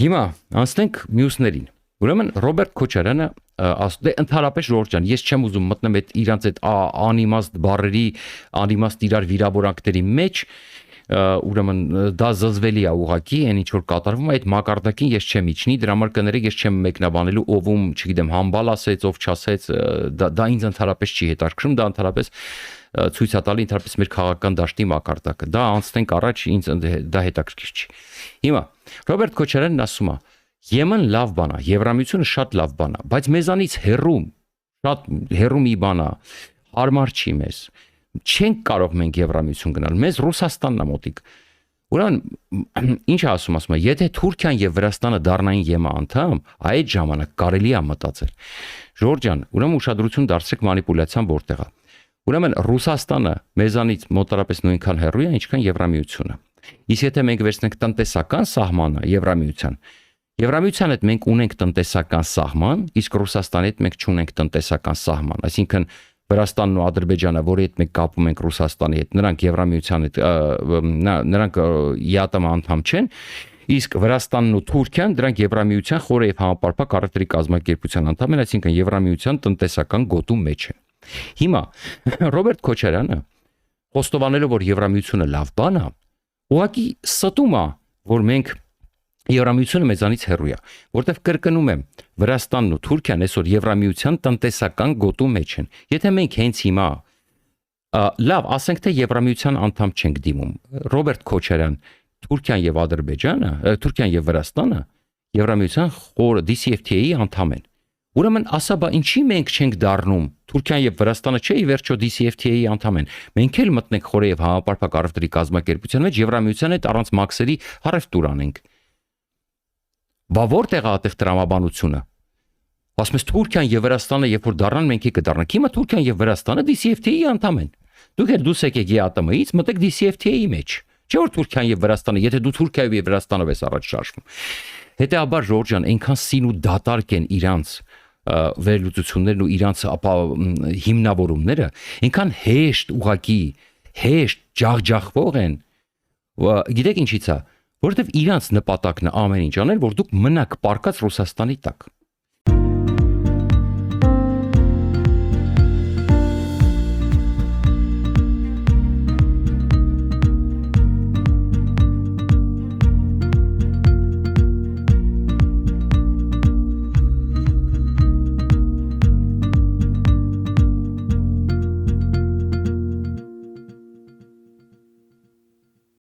Հիմա անցնենք մյուսներին։ Ուրեմն Ռոբերտ Քոչարյանը ասում է ընդհանրապես Ժորժ ջան, ես չեմ ուզում մտնել այդ իրանց այդ անիմաստ բառերի, անիմաստ իրար վիրավորանքների մեջ, ուրեմն դա զզվելի է ուղղակի, այն ինչ որ կատարվում է, այդ մակարդակին ես չեմ իջնի, դրա համար կներեք ես չեմ մեկնաբանելու ով չգիտեմ, համբալ ասեց, ով չասեց, դա ինձ ընդհանրապես չի հետաքրքրում, դա ընդհանրապես ցույց է տալի ընդհանրապես մեր քաղաքական դաշտի մակարդակը։ Դա անցնենք առաջ, ինձ դա հետաքրքիր չի։ Հիմա Ռոբերտ Քոչարյանն ասում է. Եմեն լավ բան է, Եվրամիությունը շատ լավ բան է, բայց մեզանից շատ հեռու մի բան է, հարմար չի մեզ։ Չենք կարող մենք Եվրամիություն գնալ, մեզ Ռուսաստանն է մոտիկ։ Ուրեմն ինչ է ասում է, եթե Թուրքիան եւ Վրաստանը դառնային ԵՄ անդամ, այդ ժամանակ կարելի է մտածել։ Ժորժ ջան, ուրեմն ուշադրություն դարձրեք մանիպուլյացիան որտեղ է։ Ուրեմն Ռուսաստանը մեզանից մոտարապես նույնքան հեռու է, ինչքան Եվրամիությունը։ Իսկ եթե մենք վերցնենք տնտեսական սահմանը Եվրամիության հետ մենք ունենք տնտեսական սահման, իսկ Ռուսաստանի հետ մենք չունենք տնտեսական սահման, այսինքն Վրաստանն ու Ադրբեջանը, որի հետ մենք կապում ենք Ռուսաստանի հետ, նրանք Եվրամիության հետ նրանք ԵԱՏՄ անդամ չեն, իսկ Վրաստանն ու Թուրքիան դրանք Եվրամիության խորը եւ համապարփակ առևտրի կազմակերպության անդամ են, այսինքն Եվրամիության տնտեսական գոտու մեջ են։ Հիմա Ռոբերտ Քոչարյանը խոստովանելով, որ Եվրամիությունը լավ բան է, ուղղակի ստում է, որ մենք Եվրամիությունը մեզանից հեռու է, որտեղ կրկնում եմ, Վրաստանն ու Թուրքիան այսօր Եվրամիության տնտեսական գոտու մեջ են։ Եթե մենք հենց հիմա լավ, ասենք թե Եվրամիության անդամ չենք դիմում, Ռոբերտ Քոչարյան, Թուրքիան եւ Ադրբեջանը, Թուրքիան եւ Վրաստանը Եվրամիության խորը DCFTA-ի անդամ են։ Ուրեմն ասա, բա ինչի մենք չենք դառնում, Թուրքիան եւ Վրաստանը չէ ի վերջո DCFTA-ի անդամ են։ Մենք էլ մտնենք խորը եւ համապարփակ առևտրի կազմակերպության մեջ Եվրամիության հետ առանց մաքսերի առևտուր անենք։ Բա որտեղ է այդտեղ տրամաբանությունը։ Ասում ես Թուրքիան եւ Վրաստանը երբ որ դառնան մենք կդառնանք։ Հիմա Թուրքիան եւ Վրաստանը DCFTA-ի անդամ են։ Դուք էլ դուս եկեք ԵԱՏՄ-ից, մտեք DCFTA-ի մեջ։ Չէ որ Թուրքիան եւ Վրաստանը, եթե դու Թուրքիայով եւ Վրաստանով ես առաջ շարժվում։ Հետեւաբար Ժորժ ջան, այնքան սին ու դատարկ են իրանց վերլուծություններն ու իրանց հիմնավորումները, այնքան հեշտ ուղակի, հեշտ ջախջախվող են։ Գիտեք ինչի՞ց է, որովհետև իրանց նպատակն է ամեն ինչ անել, որ դուք մնաք պարկած Ռուսաստանի տակ։